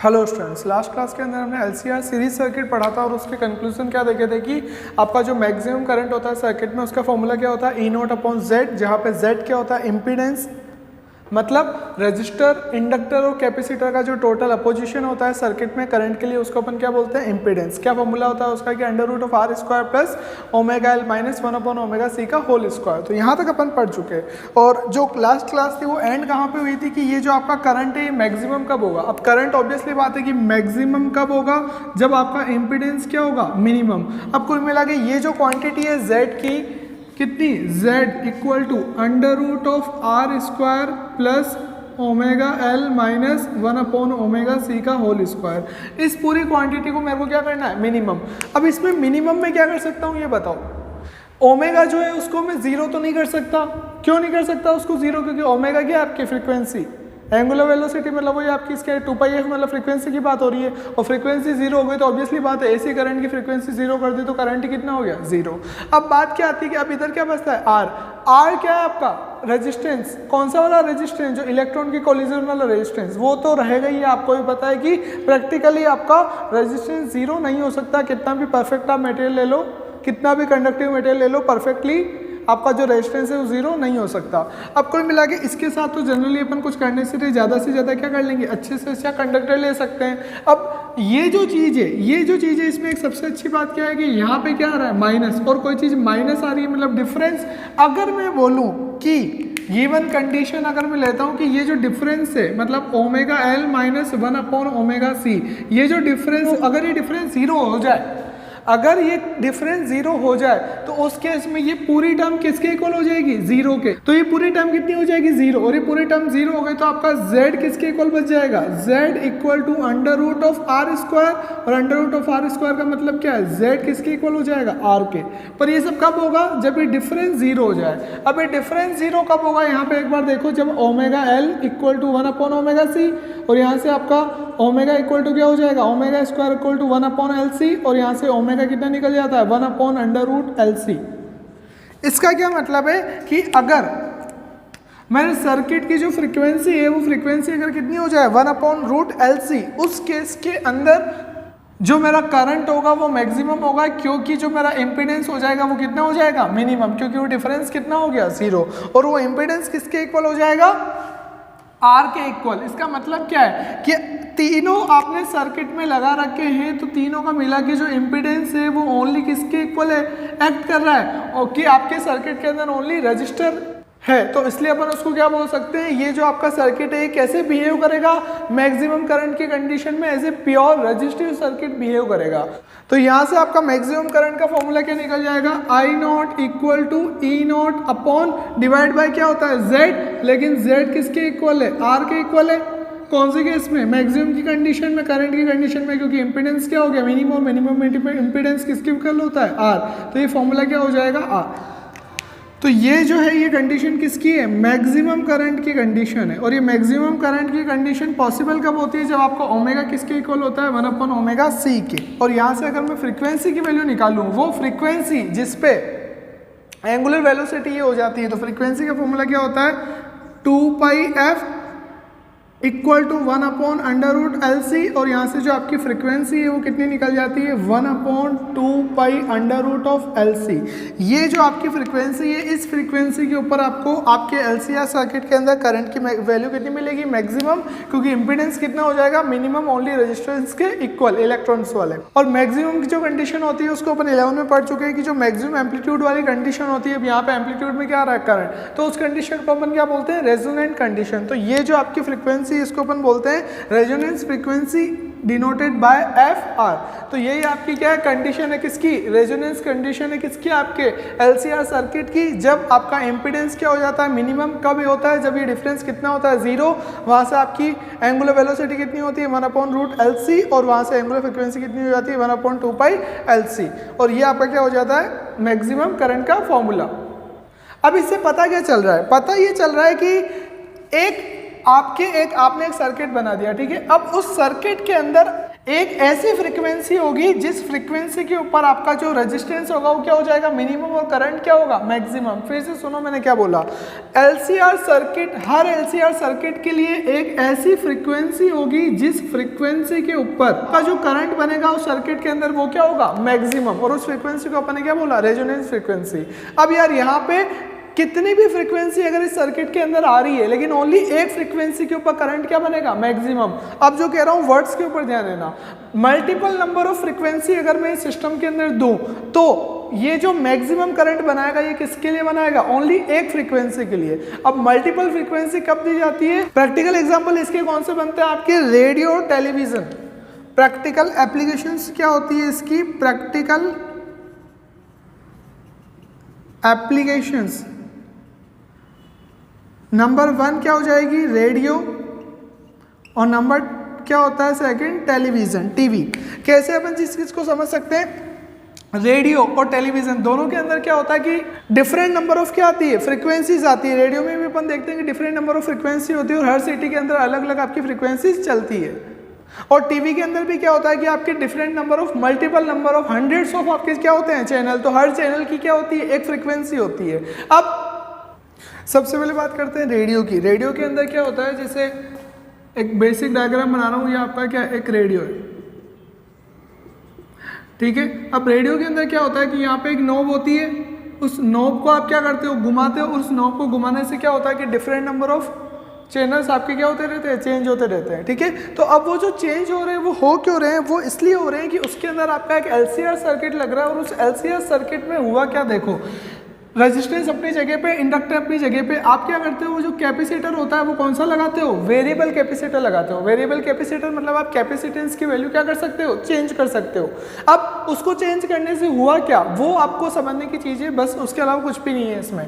Hello students, last class के अंदर हमने एलसीआर सीरीज सर्किट पढ़ा था और उसके कंक्लूजन क्या देखे थे कि आपका जो मैक्सिमम करंट होता है सर्किट में उसका फॉर्मूला क्या होता है, ई नोट अपॉन जेड, जहाँ पे जेड क्या होता है, इम्पीडेंस, मतलब रजिस्टर, इंडक्टर और कैपेसिटर का जो टोटल अपोजिशन होता है सर्किट में करंट के लिए, उसको अपन क्या बोलते हैं, इम्पीडेंस। क्या फॉर्मूला होता है उसका कि under root of R square plus omega L minus 1 upon omega C का होल स्क्वायर। तो यहाँ तक अपन पढ़ चुके हैं। और जो लास्ट क्लास थी वो एंड कहाँ पे हुई थी कि ये जो आपका करंट है ये मैक्सिमम कब होगा। अब करंट ऑब्वियसली बात है कि मैक्सिमम कब होगा, जब आपका इम्पीडेंस क्या होगा, मिनिमम। अब कुल मिला के ये जो क्वांटिटी है जेड की, कितनी, z equal to under root of R square plus omega L minus 1 upon omega C का होल स्क्वायर। इस पूरी क्वांटिटी को मेरे को क्या करना है, मिनिमम। अब इसमें मिनिमम में क्या कर सकता हूँ ये बताओ। ओमेगा जो है उसको मैं जीरो तो नहीं कर सकता। क्यों नहीं कर सकता उसको जीरो, क्योंकि ओमेगा क्या है आपकी फ्रीक्वेंसी, एंगुलर वेलोसिटी, मतलब वही आपकी इसके 2πf मतलब फ्रीक्वेंसी की बात हो रही है। और फ्रीक्वेंसी जीरो हो गई तो ऑब्वियसली बात है एसी करंट की फ्रीक्वेंसी जीरो कर दी तो करंट कितना हो गया, जीरो। अब बात क्या आती है कि अब इधर क्या बचता है, आर। आर क्या है आपका रेजिस्टेंस, कौन सा वाला रेजिस्टेंस, जो इलेक्ट्रॉन की कोलिजन वाला रेजिस्टेंस, वो तो रहेगा ही। आपको भी पता है कि प्रैक्टिकली आपका रेजिस्टेंस जीरो नहीं हो सकता, कितना भी परफेक्ट आप मटेरियल ले लो, कितना भी कंडक्टिव मटेरियल ले लो, परफेक्टली आपका जो रेजिस्टेंस है वो जीरो नहीं हो सकता। अब कुल मिला के इसके साथ तो जनरली अपन कुछ करने से ज़्यादा क्या कर लेंगे, अच्छे से अच्छा कंडक्टर ले सकते हैं। अब ये जो चीज़ है इसमें एक सबसे अच्छी बात क्या है कि यहाँ पे क्या आ रहा है, माइनस, और कोई चीज़ माइनस आ रही है मतलब डिफरेंस। अगर मैं बोलूँ कि गिवन कंडीशन अगर मैं लेता हूँ कि ये जो डिफरेंस है मतलब omega L minus 1 upon omega C, ये जो डिफरेंस, अगर ये डिफरेंस जीरो हो जाए, अगर ये डिफरेंस जीरो हो जाए तो उस केस में ये पूरी टर्म किसके इक्वल हो जाएगी, जीरो के। तो ये पूरी टर्म कितनी हो जाएगी, जीरो। और ये पूरी टर्म जीरो हो गई तो आपका z किसके इक्वल बच जाएगा, z equal to under root of R square. और under root of R square का मतलब क्या है, z किसके इक्वल हो जाएगा, r के। पर ये सब कब होगा, जब ये डिफरेंस जीरो हो जाए। अब ये डिफरेंस जीरो कब होगा, यहाँ पे एक बार देखो, जब omega L equal to 1 upon omega C, और यहाँ से आपका ओमेगा इक्वल टू क्या हो जाएगा, omega square equal to 1 upon L C, और यहाँ से ओमेगा कितना निकल जाता है, 1 upon under root L C. इसका क्या मतलब है कि अगर मेरे सर्किट की जो फ्रीक्वेंसी है वो फ्रीक्वेंसी अगर कितनी हो जाए, 1 अपॉन रूट एल सी, उस केस के अंदर जो मेरा करंट होगा वो मैक्सिमम होगा, क्योंकि जो मेरा इम्पीडेंस हो जाएगा वो कितना हो जाएगा, मिनिमम, क्योंकि वो डिफरेंस कितना हो गया, जीरो। और वो इम्पीडेंस किसके इक्वल हो जाएगा, आर के इक्वल। इसका मतलब क्या है कि तीनों आपने सर्किट में लगा रखे हैं तो तीनों का मिला के जो इम्पीडेंस है वो ओनली किसके इक्वल है, एक्ट कर रहा है, और कि आपके सर्किट के अंदर ओनली रजिस्टर है। तो इसलिए अपन उसको क्या बोल सकते हैं, ये जो आपका सर्किट है ये कैसे बिहेव करेगा, मैक्सिमम करंट की कंडीशन में as a pure resistive circuit behave करेगा। तो यहाँ से आपका मैक्सिमम करंट का फॉर्मूला क्या निकल जाएगा, I not equal to E not upon divide by क्या होता है, जेड। लेकिन जेड किसके इक्वल है, आर के इक्वल है। कौन से केस में, मैक्सिमम की कंडीशन में, करंट की कंडीशन में, क्योंकि इंपीडेंस क्या हो गया, मिनिमम, मिनिमम इंपीडेंस किसके इक्वल होता है, आर। तो ये फॉर्मूला क्या हो जाएगा, आर। तो ये जो है ये कंडीशन किसकी है, मैक्सिमम करंट की कंडीशन है। और ये मैक्सिमम करंट की कंडीशन पॉसिबल कब होती है, जब आपका ओमेगा किसके इक्वल होता है, 1 अपॉन ओमेगा सी के। और यहाँ से अगर मैं फ्रीक्वेंसी की वैल्यू निकालूँ, वो फ्रीक्वेंसी जिस पे एंगुलर वेलोसिटी ये हो जाती है, तो फ्रीक्वेंसी का फॉर्मूला क्या होता है, 2πf equal to 1 upon under root L C. और यहाँ से जो आपकी फ्रीक्वेंसी है वो कितनी निकल जाती है, 1 upon 2π under root of L C. ये जो आपकी फ्रीक्वेंसी है, इस फ्रीक्वेंसी के ऊपर आपको आपके एलसीआर सर्किट के अंदर करंट की वैल्यू कितनी मिलेगी, मैक्सिमम, क्योंकि इंपीडेंस कितना हो जाएगा, मिनिमम ओनली रेजिस्टेंस के इक्वल, इलेक्ट्रॉन्स वाले। और मैक्सिमम की जो कंडीशन होती है उसको अपन 11 में पढ़ चुके हैं कि जो मैक्सिमम एम्पलीट्यूड वाली कंडीशन होती है, अब यहाँ पे एम्पलीट्यूड में क्या आ रहा है, करंट, तो उस कंडीशन को अपन क्या बोलते हैं, रेजोनेंट कंडीशन। तो ये जो आपकी फ्रीक्वेंसी इसको अपन बोलते हैं resonance frequency denoted by F R. तो यही आपकी क्या है, कंडीशन है किसकी, रेजोनेंस कंडीशन है किसकी, आपके एलसीआर सर्किट की। जब आपका इम्पीडेंस क्या हो जाता है, मिनिमम कब होता है, जब ये डिफरेंस कितना होता है, जीरो। वहां से आपकी एंगुलर वेलोसिटी कितनी होती है, 1 अपॉन रूट एल सी, और वहां से एंगुलर फ्रीक्वेंसी कितनी हो जाती है, 1 अपॉन 2π एल सी। और ये आपका क्या हो जाता है, मैक्सिमम करंट का फॉर्मूला। अब इससे पता क्या चल रहा है, पता ये चल रहा है कि आपने एक सर्किट बना दिया, ठीक है। अब उस सर्किट के अंदर एक ऐसी फ्रीक्वेंसी होगी जिस फ्रीक्वेंसी के ऊपर आपका जो रेजिस्टेंस होगा वो क्या हो जाएगा, मिनिमम, और करंट क्या होगा, मैक्सिमम। फिर से सुनो मैंने क्या बोला, एलसीआर सर्किट, हर एलसीआर सर्किट के लिए एक ऐसी फ्रीक्वेंसी होगी जिस फ्रीक्वेंसी के ऊपर का जो करंट बनेगा उस सर्किट के अंदर वो क्या होगा, मैक्सिमम, और उस फ्रीक्वेंसी को अपन ने क्या बोला, रेजोनेंस फ्रीक्वेंसी। अब यार यहाँ पे कितनी भी फ्रीक्वेंसी अगर इस सर्किट के अंदर आ रही है लेकिन ओनली एक फ्रीक्वेंसी के ऊपर करंट क्या बनेगा, मैक्सिमम। अब जो कह रहा हूं वर्ड्स के ऊपर ध्यान देना, मल्टीपल नंबर ऑफ फ्रीक्वेंसी अगर मैं इस सिस्टम के अंदर दूं तो ये जो मैक्सिमम करंट बनाएगा ये किसके लिए बनाएगा, ओनली एक फ्रीक्वेंसी के लिए। अब मल्टीपल फ्रीक्वेंसी कब दी जाती है, प्रैक्टिकल एग्जांपल इसके कौन से बनते हैं आपके, रेडियो, टेलीविजन। प्रैक्टिकल एप्लीकेशंस क्या होती है इसकी, प्रैक्टिकल एप्लीकेशंस नंबर 1 क्या हो जाएगी, रेडियो, और नंबर क्या होता है सेकंड, टेलीविजन, टीवी। कैसे अपन जिस चीज को समझ सकते हैं, रेडियो और टेलीविजन दोनों के अंदर क्या होता है कि डिफरेंट नंबर ऑफ क्या आती है, फ्रीक्वेंसीज आती है। रेडियो में भी अपन देखते हैं कि डिफरेंट नंबर ऑफ फ्रीक्वेंसी होती है और हर सिटी के अंदर अलग अलग आपकी फ्रीक्वेंसीज चलती है। और टीवी के अंदर भी क्या होता है कि आपके different number of, multiple number of, hundreds of आपके क्या होते हैं चैनल, तो हर चैनल की क्या होती है, एक फ्रीक्वेंसी होती है। अब सबसे पहले बात करते हैं रेडियो की। रेडियो के अंदर क्या होता है, जैसे एक बेसिक डायग्राम बना रहा हूँ, ये आपका क्या, एक रेडियो है, ठीक है। अब रेडियो के अंदर क्या होता है कि यहाँ पे एक नॉब होती है, उस नॉब को आप क्या करते हो, घुमाते हो, उस नॉब को घुमाने से क्या होता है कि डिफरेंट नंबर ऑफ चैनल्स आपके क्या होते रहते हैं, चेंज होते रहते हैं, ठीक है। तो अब वो जो चेंज हो रहे हैं वो हो क्यों रहे हैं, वो इसलिए हो रहे हैं कि उसके अंदर आपका एक एलसीआर सर्किट लग रहा है, और उस एलसीआर सर्किट में हुआ क्या, देखो, रेजिस्टेंस अपनी जगह पे, इंडक्टर अपनी जगह पे, आप क्या करते हो, वो जो कैपेसिटर होता है वो कौन सा लगाते हो, वेरिएबल कैपेसिटर लगाते हो। वेरिएबल कैपेसिटर मतलब आप कैपेसिटेंस की वैल्यू क्या कर सकते हो, चेंज कर सकते हो। अब उसको चेंज करने से हुआ क्या, वो आपको समझने की चीज़ है, बस उसके अलावा कुछ भी नहीं है इसमें।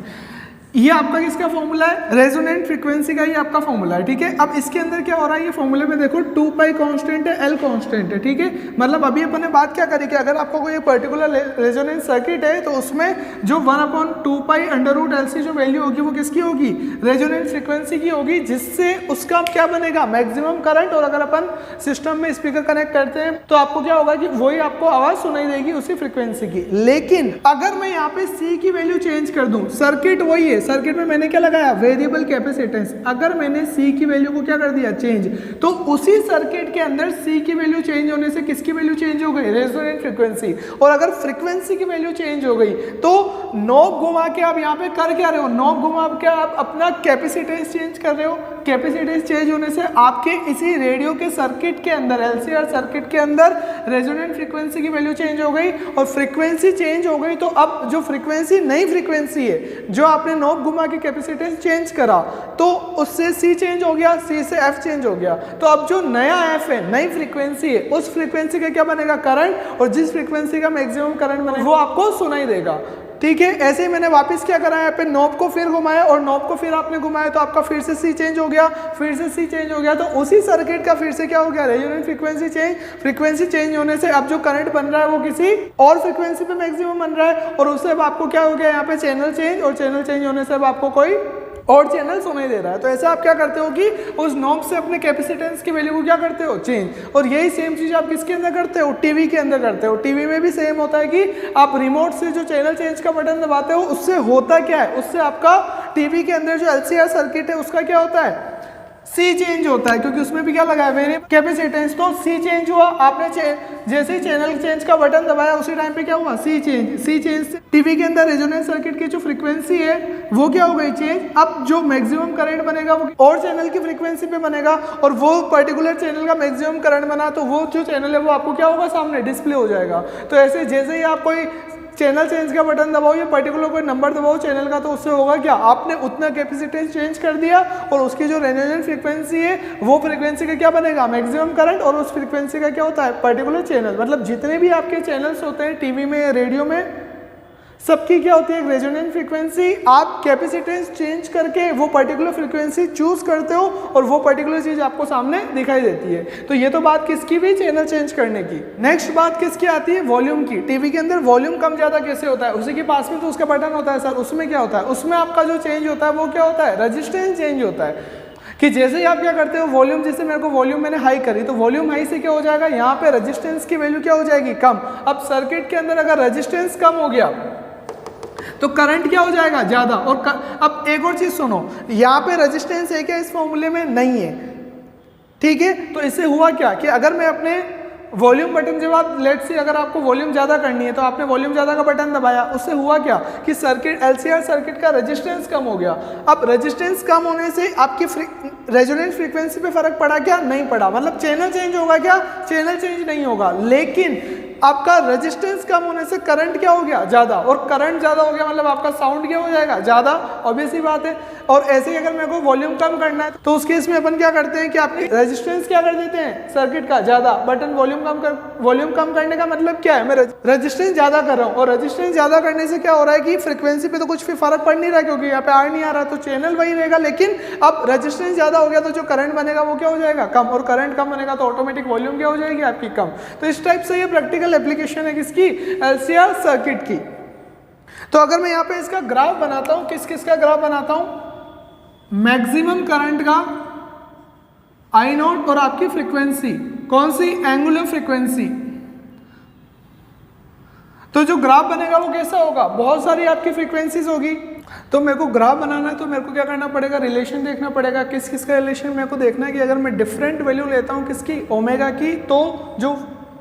ये आपका किसका फॉर्मूला है, रेजोनेंट फ्रीक्वेंसी का ही आपका फॉर्मूला है, ठीक है। अब इसके अंदर क्या हो रहा है, ये फॉर्मूले में देखो 2 पाई कांस्टेंट है, एल कांस्टेंट है, ठीक है। मतलब अभी अपन ने बात क्या करी कि अगर आपको कोई पर्टिकुलर रेजोनेंट सर्किट है तो उसमें जो 1/2 pi under root L C जो वैल्यू होगी वो किसकी होगी, रेजोनेंट फ्रीक्वेंसी की होगी, जिससे उसका क्या बनेगा, मैक्सिमम करंट। और अगर अपन सिस्टम में स्पीकर कनेक्ट करते हैं तो आपको क्या होगा कि वही आपको आवाज सुनाई देगी उसी फ्रीक्वेंसी की। लेकिन अगर मैं यहाँ पे सी की वैल्यू चेंज कर दूं, सर्किट वही है, सर्किट में मैंने क्या लगाया, वेरिएबल कैपेसिटेंस, अगर मैंने सी की वैल्यू को क्या कर दिया, चेंज, तो उसी सर्किट के अंदर सी की वैल्यू चेंज होने से किसकी वैल्यू चेंज हो गई, रेजोनेंट फ्रीक्वेंसी। और अगर फ्रीक्वेंसी की वैल्यू चेंज हो गई तो नॉब घुमा के आप यहाँ पे कर क्या रहे हो, नॉब घुमा के आप अपना कैपेसिटेंस चेंज कर रहे हो। कैपेसिटेंस चेंज होने से आपके इसी रेडियो के सर्किट के अंदर, एलसीआर सर्किट के अंदर रेजोनेंट फ्रीक्वेंसी की वैल्यू चेंज हो गई, और फ्रीक्वेंसी चेंज हो गई तो अब जो फ्रीक्वेंसी, नई फ्रीक्वेंसी है, जो आपने नॉब घुमा के कैपेसिटेंस चेंज करा तो उससे सी चेंज हो गया, सी से एफ चेंज हो गया। तो अब जो नया एफ है, नई फ्रीक्वेंसी है, उस फ्रीक्वेंसी का क्या बनेगा, करंट, और जिस फ्रीक्वेंसी का मैक्सिमम करंट बनेगा वो आपको सुनाई देगा, ठीक है। ऐसे ही मैंने वापस क्या करा है, यहाँ पे नॉब को फिर घुमाया, और नॉब को फिर आपने घुमाया तो आपका फिर से सी चेंज हो गया, फिर से सी चेंज हो गया, तो उसी सर्किट का फिर से क्या हो गया, resonant frequency change. Frequency change होने से अब जो करंट बन रहा है वो किसी और फ्रीक्वेंसी पे मैक्सिमम बन रहा है, और उससे अब आपको क्या हो गया, यहाँ पे चैनल चेंज, और चैनल चेंज होने से अब आपको कोई और चैनल सुनाई दे रहा है। तो ऐसे आप क्या करते हो कि उस नॉब से अपने कैपेसिटेंस की वैल्यू को क्या करते हो, चेंज। और यही सेम चीज आप किसके अंदर करते हो, टीवी के अंदर करते हो। टीवी में भी सेम होता है कि आप रिमोट से जो चैनल चेंज का बटन दबाते हो, उससे होता क्या है, उससे आपका टीवी के अंदर जो एलसीआर सर्किट है उसका क्या होता है, सी चेंज होता है, क्योंकि उसमें भी क्या लगा है, वेरिएबल कैपेसिटेंस। तो सी चेंज हुआ, आपने जैसे ही चैनल चेंज का बटन दबाया उसी टाइम पे क्या हुआ, सी चेंज। सी चेंज से टीवी के अंदर रेजोनेंस सर्किट की जो फ्रीक्वेंसी है वो क्या हो गई, चेंज। अब जो मैक्सिमम करंट बनेगा वो और चैनल की फ्रीक्वेंसी पे बनेगा, और वो पर्टिकुलर चैनल का मैक्सिमम करंट बना तो वो जो चैनल है वो आपको क्या होगा, सामने डिस्प्ले हो जाएगा। तो ऐसे जैसे ही आप कोई चैनल चेंज का बटन दबाओ या पर्टिकुलर कोई नंबर दबाओ चैनल का, तो उससे होगा क्या, आपने उतना कैपेसिटेंस चेंज कर दिया, और उसकी जो रेजोनेंट फ्रीक्वेंसी है वो फ्रीक्वेंसी का क्या बनेगा, मैक्सिमम करंट, और उस फ्रीक्वेंसी का क्या होता है, पर्टिकुलर चैनल। मतलब जितने भी आपके चैनल्स होते हैं टीवी में, रेडियो में, सबकी क्या होती है, एक रेजोनेंट फ्रीक्वेंसी। आप कैपेसिटेंस चेंज करके वो पर्टिकुलर फ्रीक्वेंसी चूज करते हो, और वो पर्टिकुलर चीज आपको सामने दिखाई देती है। तो ये तो बात किसकी भी, चैनल चेंज करने की। नेक्स्ट बात किसकी आती है, वॉल्यूम की। टीवी के अंदर वॉल्यूम कम ज्यादा कैसे होता है, उसी के पास में तो उसका बटन होता है सर, उसमें क्या होता है, उसमें आपका जो चेंज होता है वो क्या होता है, रेजिस्टेंस चेंज होता है। कि जैसे ही आप क्या करते हो वॉल्यूम, जैसे मेरे को वॉल्यूम मैंने हाई करी तो वॉल्यूम हाई से क्या हो जाएगा, यहाँ पे रेजिस्टेंस की वैल्यू क्या हो जाएगी, कम। अब सर्किट के अंदर अगर रेजिस्टेंस कम हो गया तो करंट क्या हो जाएगा, ज्यादा। और अब एक और चीज सुनो, यहाँ पे रेजिस्टेंस है क्या इस फॉर्मूले में, नहीं है, ठीक है। तो इससे हुआ क्या कि अगर मैं अपने वॉल्यूम बटन जब आप लेट्स से अगर आपको वॉल्यूम ज़्यादा करनी है तो आपने वॉल्यूम ज़्यादा का बटन दबाया, उससे हुआ क्या कि सर्किट एलसीआर सर्किट का रेजिस्टेंस कम हो गया। अब रेजिस्टेंस कम होने से आपकी रेजोनेंस फ्रीक्वेंसी पे फर्क पड़ा क्या, नहीं पड़ा। मतलब चैनल चेंज होगा क्या, चैनल चेंज नहीं होगा, लेकिन आपका रेजिस्टेंस कम होने से करंट क्या हो गया, ज़्यादा। और करंट ज़्यादा हो गया मतलब आपका साउंड क्या हो जाएगा, ज़्यादा, ऑब्वियस ही बात है। और ऐसे ही अगर मेरे को वॉल्यूम कम करना है तो उस केस में अपन क्या करते हैं कि आपकी रेजिस्टेंस क्या कर देते हैं सर्किट का ज़्यादा, बटन वॉल्यूम कम करने का मतलब क्या है, मैं रेजिस्टेंस ज़्यादा कर रहा हूँ। और रेजिस्टेंस ज़्यादा करने से क्या हो रहा है कि फ्रीक्वेंसी पे तो कुछ भी फर्क पड़ नहीं रहा क्योंकि यहाँ पे आर नहीं आ रहा, तो चैनल वही रहेगा। लेकिन अब रेजिस्टेंस ज़्यादा हो गया तो जो करंट बनेगा वो क्या हो जाएगा, कम। और करंट कम बनेगा तो ऑटोमेटिक वॉल्यूम क्या हो जाएगी आपकी, कम। तो इस टाइप से ये प्रैक्टिकल एप्लीकेशन है किसकी, एलसीआर सर्किट की। तो अगर मैं यहाँ पे इसका ग्राफ बनाता हूँ, किस किस का ग्राफ बनाता हूँ, मैक्सिमम करंट का, आई नॉट और आपकी फ्रीक्वेंसी, कौन सी, एंगुलर फ्रीक्वेंसी। तो जो ग्राफ बनेगा वो कैसा होगा, बहुत सारी आपकी फ्रीक्वेंसीज होगी। तो मेरे को ग्राफ बनाना है तो मेरे को क्या करना पड़ेगा, रिलेशन देखना पड़ेगा। किस किस का रिलेशन मेरे को देखना है कि अगर मैं डिफरेंट वैल्यू लेता हूँ किसकी, ओमेगा की, तो जो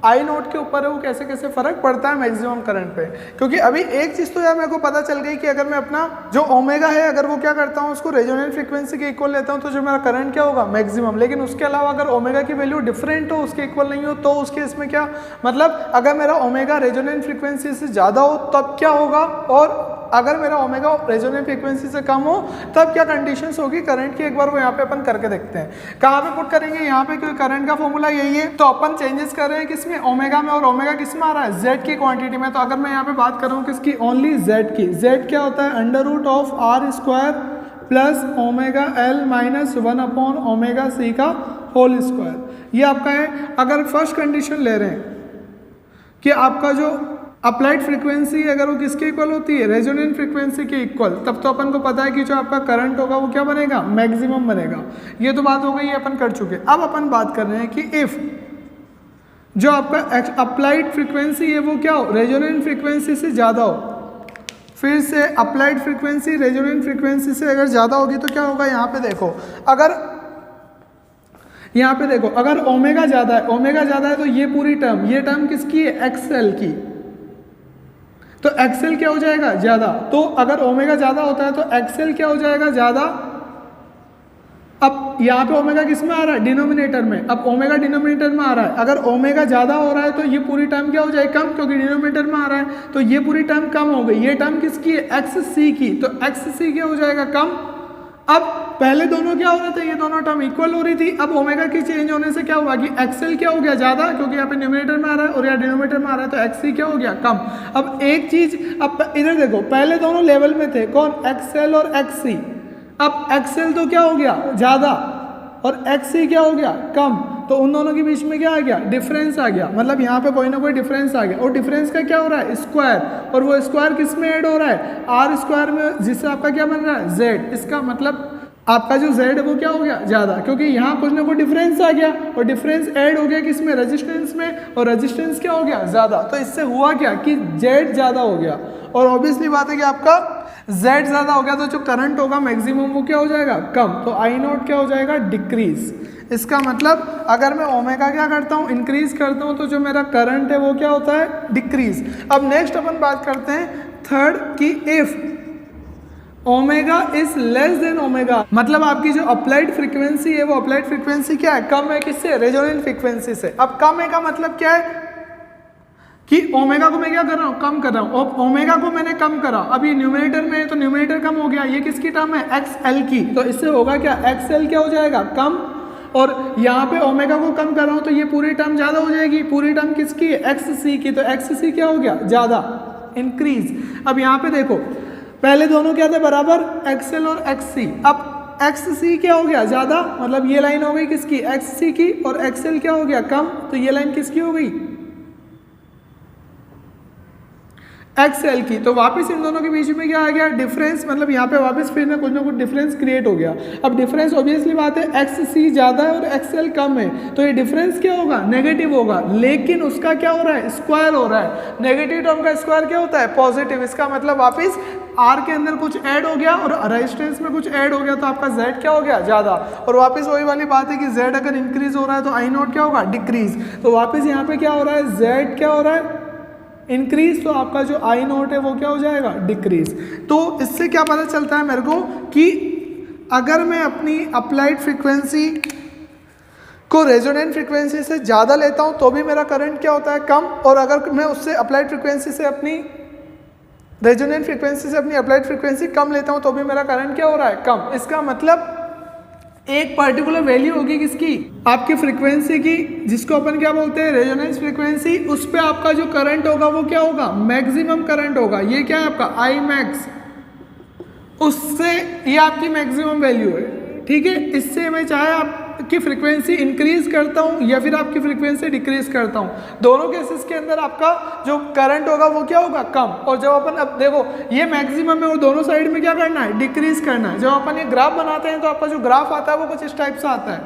आई नोट के ऊपर है वो कैसे कैसे फर्क पड़ता है मैक्सिमम करंट पे। क्योंकि अभी एक चीज़ तो यार मेरे को पता चल गई कि अगर मैं अपना जो ओमेगा है अगर वो क्या करता हूँ उसको रेजोनेंट फ्रीक्वेंसी के इक्वल लेता हूँ तो जो मेरा करंट क्या होगा, मैक्सिमम। लेकिन उसके अलावा अगर ओमेगा की वैल्यू डिफरेंट हो, उसके इक्वल नहीं हो, तो उसके इसमें क्या मतलब, अगर मेरा ओमेगा रेजोनेंट फ्रीक्वेंसी से ज़्यादा हो तब क्या होगा, और अगर मेरा ओमेगा रेजोनेंट फ्रीक्वेंसी से कम हो तब क्या कंडीशंस होगी करंट की। एक बार वो यहाँ पे अपन करके देखते हैं। कहाँ पे पुट करेंगे, यहाँ पे, क्योंकि करंट का फॉर्मूला यही है। तो अपन चेंजेस कर रहे हैं किसमें, ओमेगा में, और ओमेगा किस में आ रहा है, जेड की क्वांटिटी में। तो अगर मैं यहाँ पे बात कर रहा हूँ किसकी, ओनली जेड की। जेड क्या होता है, under root of R square plus omega L minus 1 omega C का होल स्क्वायर। ये आपका है। अगर फर्स्ट कंडीशन ले रहे हैं कि आपका जो अप्लाइड फ्रीक्वेंसी अगर वो किसके इक्वल होती है, रेजोनेंट फ्रीक्वेंसी के इक्वल, तब तो अपन को पता है कि जो आपका करंट होगा वो क्या बनेगा, मैक्सिमम बनेगा। ये तो बात हो गई, ये अपन कर चुके। अब अपन बात कर रहे हैं कि इफ जो आपका अप्लाइड फ्रीक्वेंसी है वो क्या हो, रेजोनेंट फ्रीक्वेंसी से ज़्यादा हो। फिर से अप्लाइड फ्रीक्वेंसी रेजोनेंट फ्रीक्वेंसी से अगर ज़्यादा होगी तो क्या होगा, यहाँ पे देखो, अगर यहाँ पे देखो अगर ओमेगा ज़्यादा है, ओमेगा ज़्यादा है तो ये पूरी टर्म, ये टर्म किसकी है, एक्सएल की। तो एक्सएल क्या हो जाएगा, ज़्यादा। तो अगर ओमेगा ज़्यादा होता है तो एक्सएल क्या हो जाएगा, ज़्यादा। अब यहाँ पे ओमेगा किस में आ रहा है, डिनोमिनेटर में। अब ओमेगा डिनोमिनेटर में आ रहा है, अगर ओमेगा ज़्यादा हो रहा है तो ये पूरी टर्म क्या हो जाएगी, कम, क्योंकि डिनोमिनेटर में आ रहा है। तो ये पूरी टर्म कम हो गई। ये टर्म किसकी है, एक्स सी की। तो एक्स सी क्या हो जाएगा, कम। अब पहले दोनों क्या हो रहे थे, ये दोनों टर्म इक्वल हो रही थी। अब ओमेगा की चेंज होने से क्या हुआ कि एक्सएल क्या हो गया, ज़्यादा, क्योंकि यहाँ पे न्यूमरेटर में आ रहा है और यहाँ डिनोमिनेटर में आ रहा है। तो एक्ससी क्या हो गया, कम। अब एक चीज, अब इधर देखो, पहले दोनों लेवल में थे, कौन, एक्सएल और एक्ससी। अब एक्सएल तो क्या हो गया, ज़्यादा, और एक्ससी क्या हो गया, कम। तो उन दोनों के बीच में क्या आ गया, डिफरेंस आ गया। मतलब यहाँ पे कोई ना कोई डिफरेंस आ गया। और डिफरेंस का क्या हो रहा है, स्क्वायर। और वो स्क्वायर किस में ऐड हो रहा है, आर स्क्वायर में, जिससे आपका क्या बन रहा है, जेड। इसका मतलब आपका जो जेड है वो क्या हो गया, ज़्यादा, क्योंकि यहाँ कुछ ना कुछ डिफरेंस आ गया। और डिफरेंस ऐड हो गया किसमें, रेजिस्टेंस में। और रेजिस्टेंस क्या हो गया, ज़्यादा। तो इससे हुआ क्या कि जेड ज़्यादा हो गया। और ऑब्वियसली बात है कि आपका जेड ज़्यादा हो गया तो जो करंट होगा मैक्सिमम वो क्या हो जाएगा, कम। तो आई नोट क्या हो जाएगा, डिक्रीज। इसका मतलब अगर मैं ओमेगा क्या करता हूँ, इंक्रीज करता हूँ, तो जो मेरा करंट है वो क्या होता है, डिक्रीज। अब नेक्स्ट अपन बात करते हैं थर्ड की, if omega is less than omega, मतलब आपकी जो अप्लाइड फ्रीक्वेंसी है वो अप्लाइड फ्रीक्वेंसी क्या है, कम है, किससे, रेजोनेंट फ्रीक्वेंसी से। अब कम है का मतलब क्या है कि ओमेगा को मैं क्या कर रहा हूँ, कम कर रहा हूँ। और ओमेगा को मैंने कम करा, अब ये न्यूमरेटर में है तो न्यूमरेटर कम हो गया। ये किसकी टर्म है, एक्सएल की। तो इससे होगा क्या, एक्सएल क्या हो जाएगा, कम। और यहाँ पे ओमेगा को कम कर रहा हूँ तो ये पूरी टर्म ज़्यादा हो जाएगी। पूरी टर्म किसकी है, एक्ससी की। तो एक्ससी क्या हो गया, ज़्यादा, इंक्रीज। अब यहाँ पे देखो, पहले दोनों क्या थे, बराबर, एक्सएल और एक्ससी। अब एक्ससी क्या हो गया, ज़्यादा, मतलब ये लाइन हो गई किसकी, एक्ससी की। और एक्सएल क्या हो गया, कम। तो ये लाइन किसकी हो गई, एक्सएल की, तो वापस इन दोनों के बीच में क्या आ गया, डिफरेंस, मतलब यहाँ पे वापस फिर ना कुछ डिफरेंस क्रिएट हो गया। अब डिफरेंस ऑब्वियसली बात है एक्स सी ज़्यादा है और एक्सएल कम है, तो ये डिफरेंस क्या होगा, नेगेटिव होगा, लेकिन उसका क्या हो रहा है, स्क्वायर हो रहा है। नेगेटिव टर्म का स्क्वायर क्या होता है, पॉजिटिव। इसका मतलब वापस आर के अंदर कुछ ऐड हो गया और रेजिस्टेंस में कुछ ऐड हो गया, तो आपका जेड क्या हो गया, ज़्यादा। और वापस वही वाली बात है कि जेड अगर इंक्रीज हो रहा है तो आई नॉट क्या होगा, डिक्रीज। तो वापस यहाँ पे क्या हो रहा है, जेड क्या हो रहा है, इंक्रीज, तो आपका जो आई नोट है वो क्या हो जाएगा, डिक्रीज। तो इससे क्या पता चलता है मेरे को कि अगर मैं अपनी अप्लाइड फ्रीक्वेंसी को रेजोनेंट फ्रीक्वेंसी से ज़्यादा लेता हूँ तो भी मेरा करंट क्या होता है, कम। और अगर मैं उससे अप्लाइड फ्रीक्वेंसी से अपनी रेजोनेंट फ्रीक्वेंसी से अपनी अप्लाइड फ्रीक्वेंसी कम लेता हूँ तो भी मेरा करंट क्या हो रहा है, कम। इसका मतलब एक पर्टिकुलर वैल्यू होगी किसकी, आपकी फ्रीक्वेंसी की, जिसको अपन क्या बोलते हैं, रेजोनेंस फ्रीक्वेंसी। उस पे आपका जो करंट होगा वो क्या होगा, मैक्सिमम करंट होगा। ये क्या है आपका आई मैक्स, उससे ये आपकी मैक्सिमम वैल्यू है, ठीक है। इससे मैं चाहे आपकी फ्रीक्वेंसी इंक्रीज करता हूँ या फिर आपकी फ्रीक्वेंसी डिक्रीज करता हूँ, दोनों केसेस के अंदर आपका जो करंट होगा वो क्या होगा, कम। और जब अपन, अब देखो ये मैक्सिमम है और दोनों साइड में क्या करना है, डिक्रीज करना है। जब अपन ये ग्राफ बनाते हैं तो आपका जो ग्राफ आता है वो कुछ इस टाइप से आता है,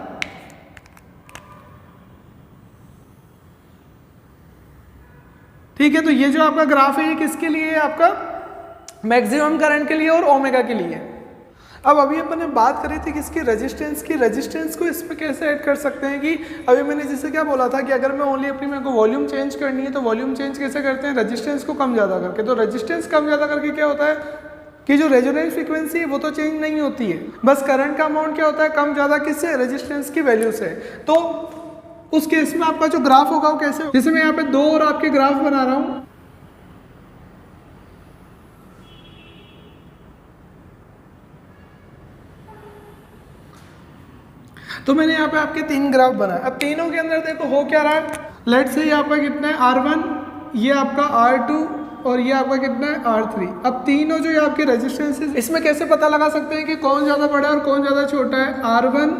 ठीक है। तो ये जो आपका ग्राफ है ये किसके लिए है, आपका मैक्सिमम करंट के लिए और ओमेगा के लिए। अब अभी अपन ने बात करी थी किसकी, रेजिस्टेंस की। रेजिस्टेंस को इसमें कैसे ऐड कर सकते हैं कि अभी मैंने जैसे क्या बोला था कि अगर मैं ओनली अपनी मेरे को वॉल्यूम चेंज करनी है तो वॉल्यूम चेंज कैसे करते हैं, रेजिस्टेंस को कम ज़्यादा करके। तो रेजिस्टेंस कम ज़्यादा करके क्या होता है कि जो रेजोनेंस फ्रीक्वेंसी है वो तो चेंज नहीं होती है, बस करंट का अमाउंट क्या होता है, कम ज़्यादा किससे, रेजिस्टेंस की वैल्यू से। तो उस केस में आपका जो ग्राफ होगा वो कैसे, जैसे मैं यहाँ पे दो और आपके ग्राफ बना रहा हूँ, तो मैंने यहाँ पे आपके 3 ग्राफ बनाए। अब तीनों के अंदर देखो हो क्या रहा है, लेट्स से यहाँ पर कितना है R1, ये आपका R2 और ये आपका कितना है R3। अब तीनों जो ये आपके रेजिस्टेंस, इसमें कैसे पता लगा सकते हैं कि कौन ज़्यादा बड़ा है और कौन ज़्यादा छोटा है, R1,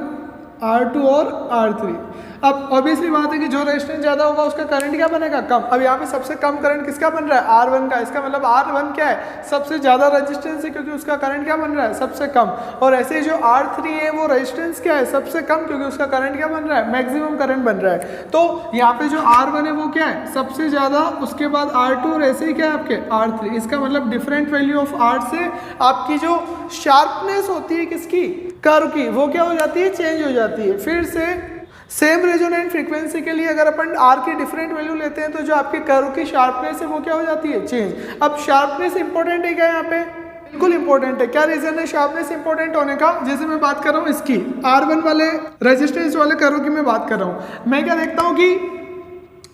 R2 और R3। अब ऑब्वियसली बात है कि जो रेजिस्टेंस ज़्यादा होगा उसका करंट क्या बनेगा, कम। अब यहाँ पे सबसे कम करंट किसका बन रहा है, R1 का। इसका मतलब R1 क्या है, सबसे ज़्यादा रेजिस्टेंस है क्योंकि उसका करंट क्या बन रहा है, सबसे कम। और ऐसे ही जो R3 है वो रेजिस्टेंस क्या है, सबसे कम, क्योंकि उसका करंट क्या बन रहा है, मैक्सिमम करंट बन रहा है। तो यहाँ पे जो R1 है वो क्या है, सबसे ज़्यादा, उसके बाद R2 और ऐसे ही क्या है आपके R3। इसका मतलब डिफरेंट वैल्यू ऑफ R से आपकी जो शार्पनेस होती है किसकी, कर्व की, वो क्या हो जाती है, चेंज हो जाती है। फिर से सेम रेजोनेंट फ्रीक्वेंसी के लिए अगर अपन R की डिफरेंट वैल्यू लेते हैं तो जो आपके कर्व की शार्पनेस है वो क्या हो जाती है, चेंज। अब शार्पनेस इंपॉर्टेंट है क्या यहाँ पे, बिल्कुल इंपॉर्टेंट है। क्या रीजन है शार्पनेस इंपॉर्टेंट होने का, जैसे मैं बात कर रहा हूँ इसकी R1 वाले रेजिस्टेंस वाले कर्व की मैं बात कर रहा हूँ, मैं क्या देखता हूँ कि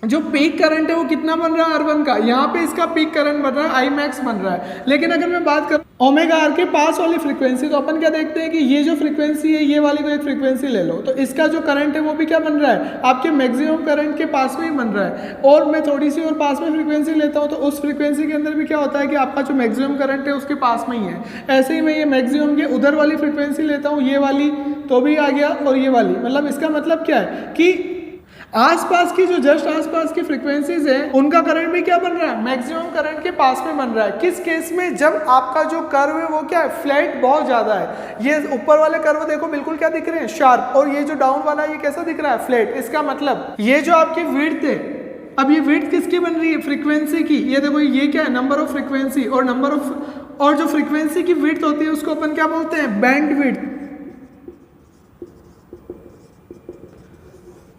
जो पीक करंट है वो कितना बन रहा है R1 का, यहाँ पे इसका पीक करंट बन रहा है, आई मैक्स बन रहा है। लेकिन अगर मैं बात कर ओमेगा आर के पास वाली फ्रीक्वेंसी, तो अपन क्या देखते हैं कि ये जो फ्रीक्वेंसी है, ये वाली को एक फ्रीक्वेंसी ले लो, तो इसका जो करंट है वो भी क्या बन रहा है, आपके मैक्सिमम करंट के पास में ही बन रहा है। और मैं थोड़ी सी और पास में फ्रीक्वेंसी लेता हूँ तो उस फ्रीक्वेंसी के अंदर भी क्या होता है कि आपका जो मैक्सिमम करंट है उसके पास में ही है। ऐसे ही मैं ये मैक्सिमम के उधर वाली फ्रीक्वेंसी लेता हूँ, ये वाली, तो भी आ गया, और ये वाली, मतलब इसका मतलब क्या है कि आसपास की जो जस्ट आसपास की फ्रीक्वेंसीज है उनका करंट भी क्या बन रहा है, मैक्सिमम करंट के पास में बन रहा है। किस केस में, जब आपका जो कर्व है वो क्या है, फ्लैट बहुत ज्यादा है। ये ऊपर वाले कर्व देखो बिल्कुल क्या दिख रहे हैं, शार्प, और ये जो डाउन वाला ये कैसा दिख रहा है, फ्लैट। इसका मतलब ये जो आपकी विड्थ है, अब ये विड्थ किसकी बन रही है, फ्रीक्वेंसी की। ये देखो ये क्या है, नंबर ऑफ फ्रीक्वेंसी, और नंबर ऑफ, और जो फ्रीक्वेंसी की विड्थ होती है उसको अपन क्या बोलते हैं, बैंड विड्थ।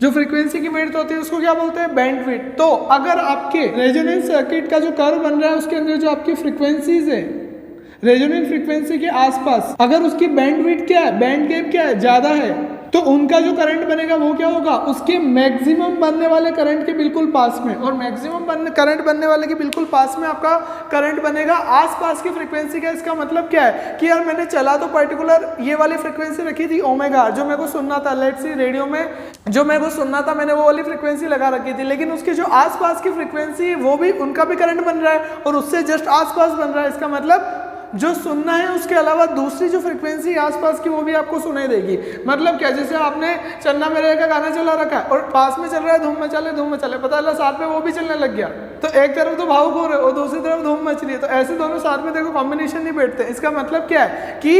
जो फ्रीक्वेंसी की विड्थ होती है उसको क्या बोलते हैं, बैंडविड्थ। तो अगर आपके रेजोनेंस सर्किट का जो कर्व बन रहा है उसके अंदर जो आपकी फ्रीक्वेंसीज है, रेजोनेंस फ्रीक्वेंसी के आसपास अगर उसकी बैंडविड्थ क्या है, बैंड गैप क्या है, ज्यादा है, तो उनका जो करंट बनेगा वो क्या होगा, उसके मैक्सिमम बनने वाले करंट के बिल्कुल पास में। और मैक्सिमम करंट बनने वाले के बिल्कुल पास में आपका करंट बनेगा आसपास की फ्रीक्वेंसी का। इसका मतलब क्या है कि यार मैंने चला तो पर्टिकुलर ये वाली फ्रीक्वेंसी रखी थी ओमेगा, जो मेरे को सुनना था, लेट्स सी रेडियो में जो मेरे को सुनना था मैंने वो वाली फ्रीक्वेंसी लगा रखी थी, लेकिन उसके जो आसपास की फ्रीक्वेंसी है वो भी, उनका भी करंट बन रहा है और उससे जस्ट आसपास बन रहा है। इसका मतलब जो सुनना है उसके अलावा दूसरी जो फ्रीक्वेंसी आसपास की वो भी आपको सुनाई देगी। मतलब क्या, जैसे आपने चन्ना मेरे का गाना चला रखा है और पास में चल रहा है धूम मचाले धूम मचाले, पता चला साथ में वो भी चलने लग गया, तो एक तरफ तो भावुक हो रहे हो और दूसरी तरफ धूम मच रही है, तो ऐसे दोनों साथ में देखो कॉम्बिनेशन नहीं बैठते। इसका मतलब क्या है कि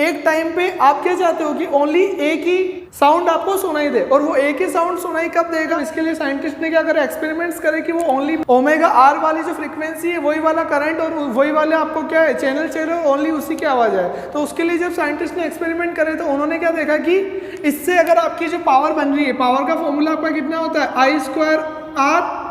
एक टाइम पे आप क्या चाहते हो कि ओनली एक ही साउंड आपको सुनाई दे, और वो एक ही साउंड सुनाई कब देगा? इसके लिए साइंटिस्ट ने क्या करा, एक्सपेरिमेंट्स करे कि वो ओनली ओमेगा आर वाली जो फ्रीक्वेंसी है वही वाला करंट और वही वाले आपको क्या है चैनल चाहिए, ओनली उसी की आवाज है। तो उसके लिए जब साइंटिस्ट ने एक्सपेरिमेंट करे तो उन्होंने क्या देखा कि इससे अगर आपकी जो पावर बन रही है, पावर का फॉर्मूला आपका कितना होता है, आई स्क्वायर आर,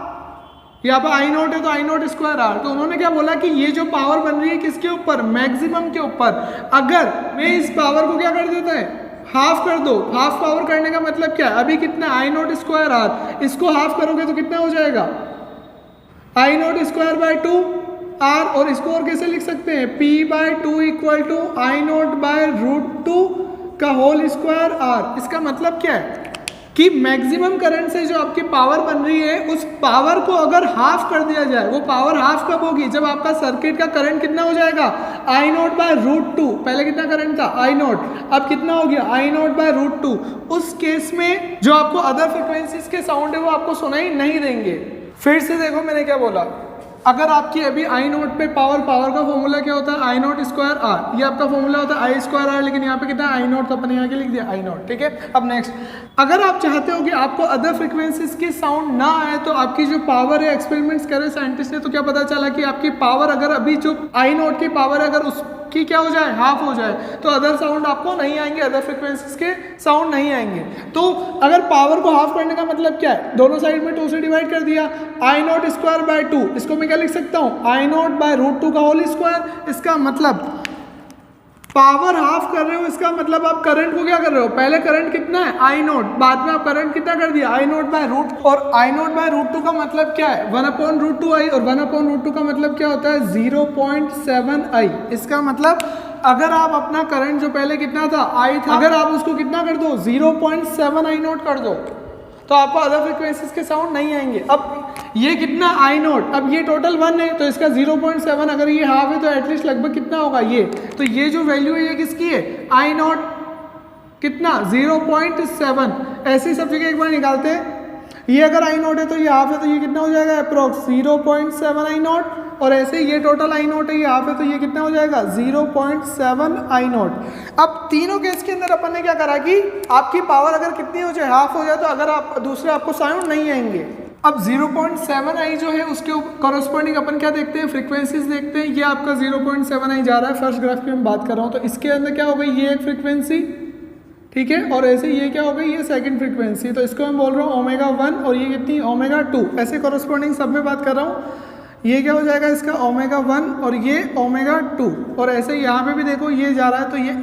यहाँ पर आई नॉट है तो आई नॉट स्क्वायर आर। तो उन्होंने क्या बोला कि ये जो पावर बन रही है किसके ऊपर, मैक्सिमम के ऊपर। अगर मैं इस पावर को क्या कर देता है, हाफ कर दो। हाफ पावर करने का मतलब क्या है, अभी कितना आई नॉट स्क्वायर आर, इसको हाफ करोगे तो कितना हो जाएगा, I naught square by 2 R. और इसको और कैसे लिख सकते हैं, P by 2 equal to I naught by root 2 का होल स्क्वायर आर। इसका मतलब क्या है कि मैक्सिमम करंट से जो आपकी पावर बन रही है उस पावर को अगर हाफ कर दिया जाए, वो पावर हाफ कब होगी, जब आपका सर्किट का करंट कितना हो जाएगा, आई नॉट बाय रूट 2। पहले कितना करंट था, आई नॉट, अब कितना हो गया, आई नॉट बाय रूट 2। उस केस में जो आपको अदर फ्रिक्वेंसीज के साउंड है वो आपको सुनाई नहीं देंगे। फिर से देखो मैंने क्या बोला, अगर आपकी अभी आई नोट पे पावर का फॉर्मूला क्या होता है, आई नॉट स्क्वायर आर, ये आपका फॉर्मूला होता है आई स्क्वायर आर, लेकिन यहाँ पे कितना आई नॉट, तो अपने यहाँ के लिख दिया आई नॉट, ठीक है। अब नेक्स्ट, अगर आप चाहते हो कि आपको अदर फ्रीक्वेंसीज की साउंड ना आए तो आपकी जो पावर है, एक्सपेरिमेंट्स करे साइंटिस्ट ने, तो क्या पता चला कि आपकी पावर अगर अभी जो आई नॉट की पावर है अगर उसकी क्या हो जाए, हाफ हो जाए, तो अदर साउंड आपको नहीं आएंगे, अदर फ्रीक्वेंसीज के साउंड नहीं आएंगे। तो अगर पावर को हाफ करने का मतलब क्या है, दोनों साइड में 2 से डिवाइड कर दिया, आई नॉट स्क्वायर बाय 2, इसको मैं क्या लिख सकता हूँ, आई नॉट बाय रूट 2 का होल स्क्वायर। इसका मतलब पावर हाफ कर रहे हो, इसका मतलब आप करंट को क्या कर रहे हो, पहले करंट कितना है आई नॉट, बाद में आप करंट कितना कर दिया, आई नॉट बाय रूट। और आई नॉट बाय रूट 2 का मतलब क्या है, 1/√2 आई, और 1/√2 का मतलब क्या होता है 0.7 आई। इसका मतलब अगर आप अपना करंट जो पहले कितना था आई था, अगर आप उसको कितना कर दो 0.7 आई नॉट कर दो, तो आपको अदर फ्रीक्वेंसीज के साउंड नहीं आएंगे। अब ये कितना आई नॉट, अब ये टोटल 1 है तो इसका 0.7, अगर ये हाफ है तो एटलीस्ट लगभग कितना होगा ये, तो ये जो वैल्यू है ये किसकी है, आई नॉट कितना 0.7। ऐसे सब जगह एक बार निकालते हैं, ये अगर आई नॉट है तो ये हाफ है, तो ये कितना हो जाएगा अप्रोक्स 0.7 आई नॉट, और ऐसे ये टोटल आई नॉट है, ये हाफ है, तो ये कितना हो जाएगा 0.7 आई नॉट। अब तीनों केस के अंदर अपन ने क्या करा कि आपकी पावर अगर कितनी हो जाए, हाफ हो जाए, तो अगर आप दूसरे आपको साउंड नहीं आएंगे। अब 0.7 आई जो है उसके कॉरस्पॉन्डिंग अपन क्या देखते हैं, फ्रीक्वेंसीज देखते हैं। ये आपका 0.7 आई जा रहा है, फर्स्ट ग्राफ की मैं बात कर रहा हूँ, तो इसके अंदर क्या हो गई, ये एक फ्रीक्वेंसी, ठीक है, और ऐसे ये क्या हो गई, ये सेकंड फ्रीक्वेंसी, तो इसको मैं बोल रहा हूँ ओमेगा 1, और ये कितनी ओमेगा 2, ऐसे कॉरस्पॉन्डिंग सब में बात कर रहा हूँ। ये क्या हो जाएगा इसका ओमेगा 1 और ये ओमेगा 2, और ऐसे यहाँ पे भी देखो ये जा रहा है, तो ये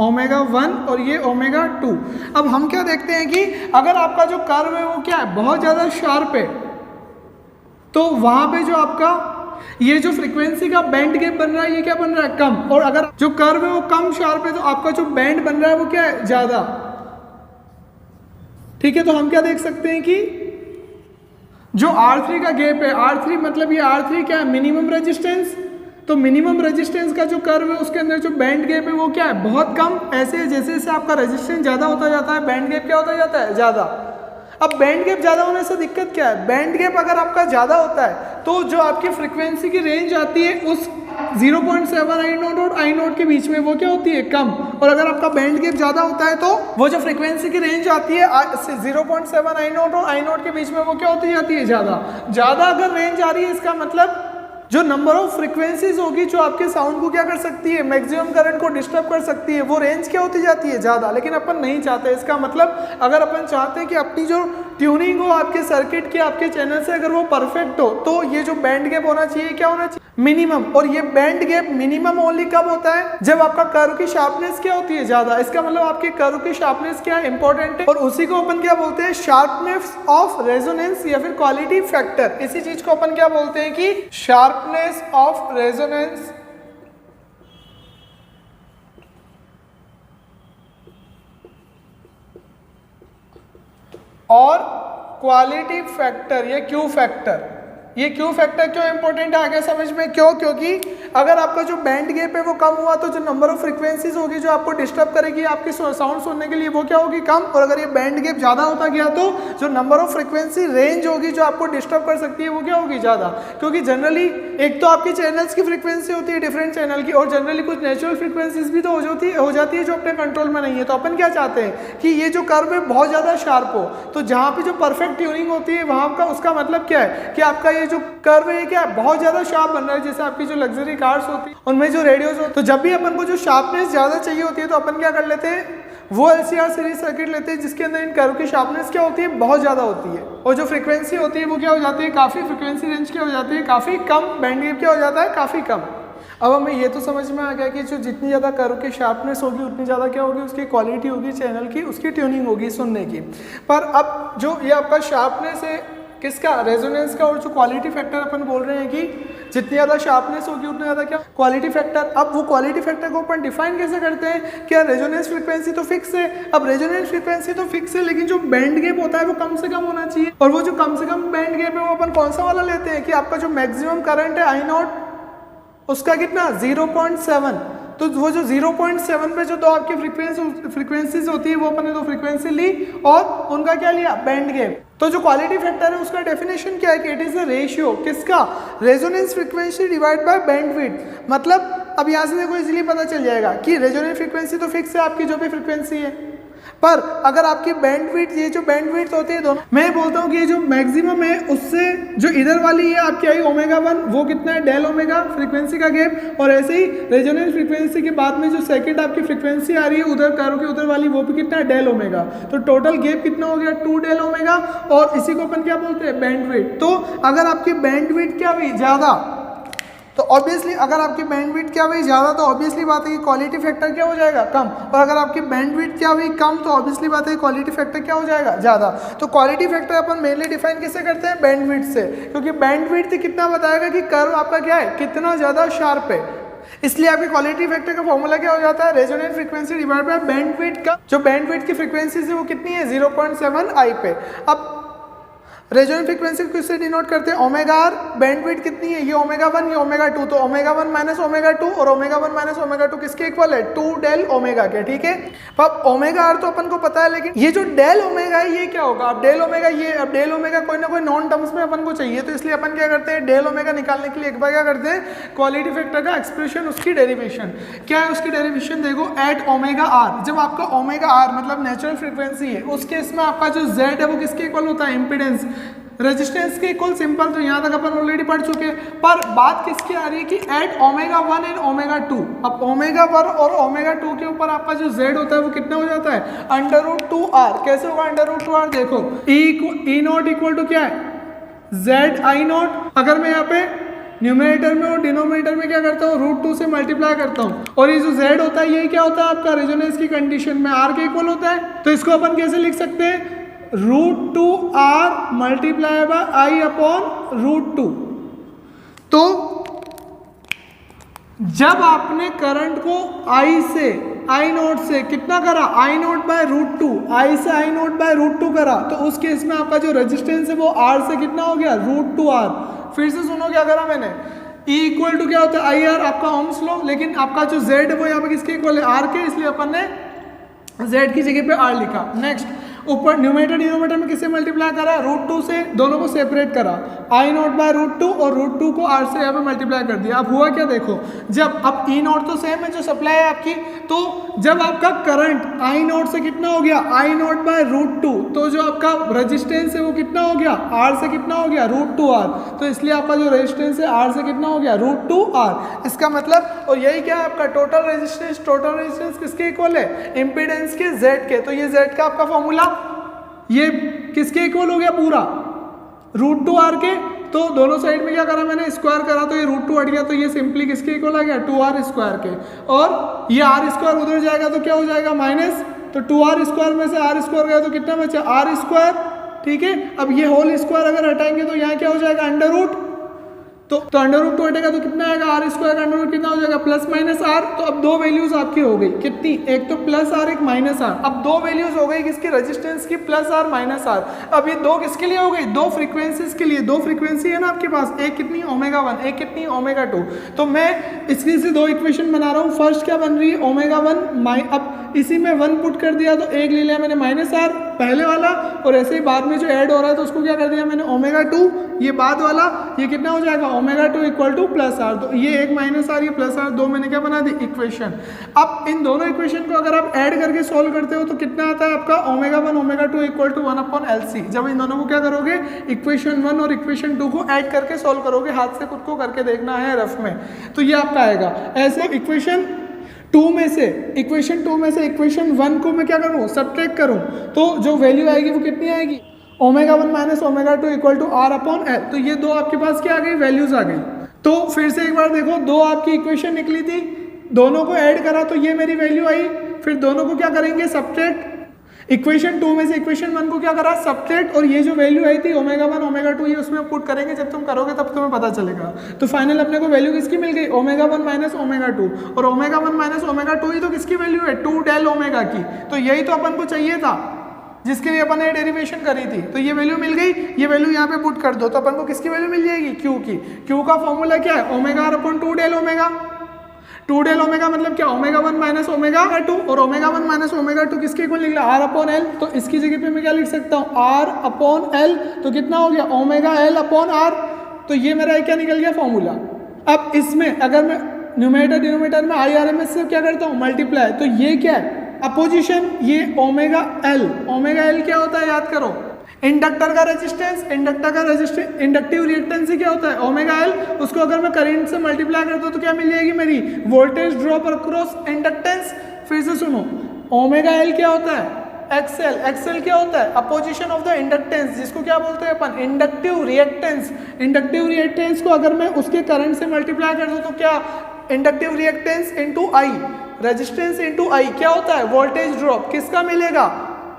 ओमेगा 1 और ये ओमेगा 2। अब हम क्या देखते हैं कि अगर आपका जो कर्व है वो क्या है, बहुत ज़्यादा शार्प है, तो वहाँ पे जो आपका ये जो फ्रीक्वेंसी का बैंड गैप बन रहा है ये क्या बन रहा है, कम। और अगर जो कर्व है वो कम शार्प है तो आपका जो बैंड बन रहा है वो क्या है, ज़्यादा, ठीक है। तो हम क्या देख सकते हैं कि जो R3 का गैप है, R3 मतलब ये R3 क्या है, मिनिमम रेजिस्टेंस, तो मिनिमम रेजिस्टेंस का जो कर्व है उसके अंदर जो बैंड गैप है वो क्या है, बहुत कम। ऐसे जैसे जैसे आपका रेजिस्टेंस ज़्यादा होता जाता है बैंड गैप क्या होता जाता है, ज़्यादा। अब बैंड गैप ज़्यादा होने से दिक्कत क्या है, बैंड गैप अगर आपका ज़्यादा होता है तो जो आपकी फ्रीक्वेंसी की रेंज आती है उस 0.7 आई नॉट और आई नॉट के बीच में वो क्या होती है, कम। और अगर आपका बैंड गैप ज़्यादा होता है तो वो जो फ्रीक्वेंसी की रेंज आती है 0.7 आई नॉट और आई नॉट के बीच में वो क्या होती जाती है, ज़्यादा। ज़्यादा अगर रेंज आ रही है इसका मतलब जो नंबर ऑफ फ्रीक्वेंसीज होगी जो आपके साउंड को क्या कर सकती है, मैक्सिमम करंट को डिस्टर्ब कर सकती है, वो रेंज क्या होती जाती है, ज़्यादा। लेकिन अपन नहीं चाहते। इसका मतलब अगर अपन चाहते हैं कि अपनी जो ट्यूनिंग हो आपके सर्किट की, आपके चैनल से, अगर वो परफेक्ट हो, तो ये जो बैंड गैप होना चाहिए क्या होना चाहिए, मिनिमम। और ये बैंड गैप मिनिमम ओनली कब होता है, जब आपका कर्व की शार्पनेस क्या होती है, ज़्यादा। इसका मतलब आपके कर्व की शार्पनेस क्या है, इंपॉर्टेंट है, और उसी को अपन क्या बोलते हैं, शार्पनेस ऑफ रेजोनेंस या फिर क्वालिटी फैक्टर। इसी चीज को अपन क्या बोलते हैं कि शार्पनेस ऑफ रेजोनेंस और क्वालिटी फैक्टर, ये क्यू फैक्टर। ये क्यू फैक्टर क्यों इंपॉर्टेंट है आगे समझ में, क्यों, क्योंकि अगर आपका जो बैंड गैप है वो कम हुआ तो जो नंबर ऑफ फ्रीक्वेंसीज होगी जो आपको डिस्टर्ब करेगी आपकी साउंड सुनने के लिए वो क्या होगी, कम। और अगर ये बैंड गैप ज़्यादा होता गया तो जो नंबर ऑफ फ्रीक्वेंसी रेंज होगी जो आपको डिस्टर्ब कर सकती है वो क्या होगी, ज़्यादा। क्योंकि जनरली एक तो आपकी चैनल्स की फ्रीक्वेंसी होती है डिफरेंट चैनल की, और जनरली कुछ नेचुरल फ्रीक्वेंसीज भी तो हो जाती है जो अपने कंट्रोल में नहीं है। तो अपन क्या चाहते हैं कि ये जो कर्व है बहुत ज़्यादा शार्प हो। तो जहाँ पे जो परफेक्ट ट्यूनिंग होती है वहाँ का उसका मतलब क्या है कि आपका ये जो कर्व है क्या है, बहुत ज़्यादा शार्प बन रहा है। जैसे आपकी जो लग्जरी कार्स होती है उनमें जो रेडियोज होते हैं, तो जब भी अपन को जो शार्पनेस ज़्यादा चाहिए होती है तो अपन क्या कर लेते हैं, वो LCR सीरीज सर्किट लेते हैं जिसके अंदर इन कर्व की शार्पनेस क्या होती है, बहुत ज़्यादा होती है। और जो फ्रीक्वेंसी होती है वो क्या हो जाती है, काफ़ी फ्रीक्वेंसी रेंज क्या हो जाती है, काफ़ी कम। बैंड गैप क्या हो जाता है, काफ़ी कम। अब हमें ये तो समझ में आ गया कि जो जितनी ज़्यादा कर्व की शार्पनेस होगी उतनी ज़्यादा क्या होगी, उसकी क्वालिटी होगी चैनल की, उसकी ट्यूनिंग होगी सुनने की। पर अब जो ये आपका शार्पनेस है किसका, रेजोनेंस का, और जो क्वालिटी फैक्टर अपन बोल रहे हैं कि जितनी ज़्यादा शार्पनेस होगी उतना ज़्यादा क्या, क्वालिटी फैक्टर। अब वो क्वालिटी फैक्टर को अपन डिफाइन कैसे करते हैं, क्या रेजोनेंस फ्रीक्वेंसी तो फिक्स है। अब रेजोनेंस फ्रीक्वेंसी तो फिक्स है लेकिन जो बैंड गैप होता है वो कम से कम होना चाहिए। और वो जो कम से कम बैंड गैप है वो अपन कौन सा वाला लेते हैं कि आपका जो मैक्सिमम करंट है I0 उसका कितना 0.7। तो वो जो 0.7 पे जो दो आपकी फ्रीक्वेंसीज होती है वो अपन ने दो फ्रीक्वेंसी ली और उनका क्या लिया, बैंड गैप। तो जो क्वालिटी फैक्टर है उसका डेफिनेशन क्या है कि इट इज द रेशियो किसका, resonance frequency divide by bandwidth. मतलब अब यहाँ से देखो इजीली पता चल जाएगा कि रेजोनेंस फ्रीक्वेंसी तो फिक्स है आपकी जो भी फ्रीक्वेंसी है, पर अगर आपकी बैंडविड्थ, ये जो बैंडविड्थ होती है दोनों, मैं बोलता हूँ कि ये जो मैक्सिमम है उससे जो इधर वाली है आपकी आई ω1 वो कितना है, डेल ओमेगा फ्रीक्वेंसी का गैप। और ऐसे ही रेजोनेंस फ्रीक्वेंसी के बाद में जो सेकंड आपकी फ्रीक्वेंसी आ रही है उधर कर्व की उधर वाली वो भी कितना है, डेल ओमेगा। तो टोटल गैप कितना हो गया, 2 डेल ओमेगा। और इसी को अपन क्या बोलते हैं, बैंडविड्थ। तो अगर आपकी बैंडविड्थ क्या हुई ज़्यादा तो ऑब्वियसली, अगर आपकी बैंडविड्थ क्या हुई ज़्यादा तो ऑब्वियसली बात है कि क्वालिटी फैक्टर क्या हो जाएगा, कम। और अगर आपकी बैंडविड्थ क्या हुई कम तो ऑब्वियसली बात है कि क्वालिटी फैक्टर क्या हो जाएगा, ज़्यादा। तो क्वालिटी फैक्टर अपन मेनली डिफाइन कैसे करते हैं, बैंडविड्थ से, क्योंकि बैंडविड्थ कितना बताएगा कि कर्व आपका क्या है, कितना ज़्यादा शार्प है। इसलिए आपके क्वालिटी फैक्टर का फॉर्मूला क्या हो जाता है, resonant frequency divide by bandwidth का जो बैंडविड्थ की फ्रीक्वेंसी है वो कितनी है, 0.7 I पे। अब रेजोनेंट फ्रीक्वेंसी को किससे डिनोट करते हैं, ओमेगा आर। बैंडविड्थ कितनी है, ये ω1 ये ω2, तो ω1 माइनस ω2 और ω1 माइनस ω2 किसके इक्वल है, 2 डेल ओमेगा के, ठीक है। अब ओमेगा आर तो अपन को पता है, लेकिन ये जो डेल ओमेगा है ये क्या होगा, अब डेल ओमेगा ये, अब डेल ओमेगा कोई ना कोई नॉन टर्म्स में अपन को चाहिए, तो इसलिए अपन क्या करते हैं, डेल ओमेगा निकालने के लिए एक बार क्या करते हैं, क्वालिटी फैक्टर का एक्सप्रेशन, उसकी डेरिवेशन क्या है, उसकी डेरिवेशन देखो, एट ओमेगा आर। जब आपका ओमेगा आर मतलब नेचुरल फ्रीक्वेंसी है उस केस में आपका जो जेड है वो किसके इक्वल होता है, इम्पीडेंस रेजिस्टेंस के इक्वल, सिंपल। तो यहाँ तक अपन ऑलरेडी पढ़ चुके हैं। पर बात किसकी आ रही है कि एट ω1 एंड ω2, अब ω1 और ω2 के ऊपर आपका जो z होता है वो कितना हो जाता है, √2r। कैसे होगा √2r, देखो E0 इक्वल टू क्या है, ZI0। अगर मैं यहाँ पे न्यूमरेटर में और डिनोमिनेटर में क्या करता हूँ, √2 से मल्टीप्लाई करता हूँ, और ये जो z होता है ये क्या होता है आपका रेजोनेंस की कंडीशन में r के इक्वल होता है। तो इसको अपन कैसे लिख सकते हैं, √2r multiply by I upon √2। तो जब आपने करंट को I0 से कितना करा, I0 बाय √2, I से I0 बाय √2 करा, तो उस केस में आपका जो रेजिस्टेंस है वो R से कितना हो गया, √2r। फिर से सुनो क्या करा मैंने, E इक्वल टू क्या होता है, IR आपका ओम्स लॉ, लेकिन आपका जो Z है वो यहाँ पे किसके इक्वल है, R के, इसलिए अपन ने Z की जगह पे R लिखा। नेक्स्ट, ऊपर न्यूमरेटर डिनोमिनेटर में किससे मल्टीप्लाई करा, √2 से, दोनों को सेपरेट करा, I0 बाय √2 और √2 को R से यहाँ पे मल्टीप्लाई कर दिया। अब हुआ क्या देखो, जब अब E0 तो सेम है जो सप्लाई है आपकी, तो जब आपका करंट I0 से कितना हो गया, I0 बाय √2, तो जो आपका रेजिस्टेंस है वो कितना हो गया, R से कितना हो गया, √2r। तो इसलिए आपका जो रेजिस्टेंस है R से कितना हो गया, √2r। इसका मतलब, और यही क्या है आपका टोटल रेजिस्टेंस किसके इक्वल है, इम्पीडेंस के Z के। तो ये Z का आपका फॉर्मूला ये किसके इक्वल हो गया, पूरा √2r के। तो दोनों साइड में क्या करा मैंने, स्क्वायर करा, तो ये √2 हट गया, तो ये सिंपली किसके इक्वल आ गया, 2r स्क्वायर के। और ये r स्क्वायर उधर जाएगा तो क्या हो जाएगा, माइनस, तो 2r स्क्वायर में से r स्क्वायर गया तो कितना बचा, r स्क्वायर, ठीक है। अब ये होल स्क्वायर अगर हटाएंगे तो यहाँ क्या हो जाएगा, अंडर रूट। तो अंडर रूट 2 हटेगा तो कितना आएगा, आर स्क्वायर अंडर रूट कितना हो जाएगा, प्लस माइनस आर। तो अब दो वैल्यूज आपकी हो गई कितनी, एक तो प्लस आर, एक माइनस आर। अब दो वैल्यूज हो गई किसकी, रेजिस्टेंस की, प्लस आर माइनस आर। अब ये दो किसके लिए हो गई, दो फ्रीक्वेंसीज के लिए। दो फ्रीक्वेंसी है ना आपके पास, एक कितनी ओमेगा 1, एक कितनी ओमेगा 2। तो मैं इसकी से दो इक्वेशन बना रहा हूँ। फर्स्ट क्या बन रही है, ओमेगा 1 अब इसी में 1 पुट कर दिया तो एक ले लिया मैंने माइनस आर पहले वाला, और ऐसे ही बाद में जो ऐड हो रहा है तो उसको क्या कर दिया मैंने ओमेगा 2, ये बाद वाला, ये कितना हो जाएगा omega 2 equal to plus R. तो ये एक माइनस आर, ये प्लस आर, दो मैंने क्या बना दी इक्वेशन। अब इन दोनों इक्वेशन को अगर आप ऐड करके सोल्व करते हो तो कितना आता है आपका, omega 1 omega 2 equal to 1/LC। जब इन दोनों को क्या करोगे, इक्वेशन 1 और इक्वेशन 2 को ऐड करके सोल्व करोगे, हाथ से खुद को करके देखना है रफ में, तो ये आपका आएगा। ऐसे इक्वेशन 2 में से इक्वेशन 1 को मैं क्या करूँ, सब्ट्रैक्ट करूँ, तो जो वैल्यू आएगी वो कितनी आएगी, omega 1 minus omega 2 equal to R/L। तो ये दो आपके पास क्या आ गई, वैल्यूज आ गई। तो फिर से एक बार देखो, दो आपकी इक्वेशन निकली थी, दोनों को ऐड करा तो ये मेरी वैल्यू आई। फिर दोनों को क्या करेंगे, सब्ट्रैक्ट। इक्वेशन 2 में से इक्वेशन 1 को क्या करा, सब्ट्रैक्ट, और ये जो वैल्यू आई थी ओमेगा 1 ओमेगा 2 ये उसमें पुट करेंगे। जब तुम करोगे तब तुम्हें पता चलेगा। तो फाइनल अपने को वैल्यू किसकी मिल गई, ओमेगा 1 माइनस ओमेगा 2, और ओमेगा 1 माइनस ओमेगा 2 ही तो किसकी वैल्यू है, 2 डेल ओमेगा की। तो यही तो अपन को चाहिए था जिसके लिए अपन ने डेरिवेशन करी थी। तो ये वैल्यू मिल गई, ये वैल्यू यहाँ पे पुट कर दो तो अपन को किसकी वैल्यू मिल जाएगी, क्यू की। क्यू का फॉर्मूला क्या है, omega R upon 2 del omega. 2 del omega मतलब क्या, ओमेगा 1 माइनस ओमेगा 2, और ओमेगा 1 माइनस ओमेगा 2 किसके इक्वल निकला, आर अपॉन एल। तो इसकी जगह पे मैं क्या लिख सकता हूँ, आर अपॉन एल। तो कितना हो गया, ओमेगा एल अपॉन आर। तो ये मेरा क्या निकल गया फॉर्मूला। अब इसमें अगर मैं न्यूमरेटर डिनोमिनेटर में IRMS से क्या करता हूँ, मल्टीप्लाई, तो ये क्या है, अपोजिशन, ये ओमेगा एल। ओमेगा एल क्या होता है, याद करो, इंडक्टर का रेजिस्टेंस, इंडक्टिव रिएक्टेंस से क्या होता है, ओमेगा एल। उसको अगर मैं करंट से मल्टीप्लाई करता हूँ तो क्या मिल जाएगी मेरी, वोल्टेज ड्रॉप अक्रॉस इंडक्टेंस। फिर से सुनो, ओमेगा एल क्या होता है, एक्सएल। एक्सएल क्या होता है, अपोजिशन ऑफ द इंडक्टेंस, जिसको क्या बोलते हैं अपन, इंडक्टिव रिएक्टेंस। इंडक्टिव रिएक्टेंस को अगर मैं उसके करंट से मल्टीप्लाई कर दूं तो क्या, inductive reactance into I, resistance into I क्या होता है, वोल्टेज ड्रॉप। किसका मिलेगा,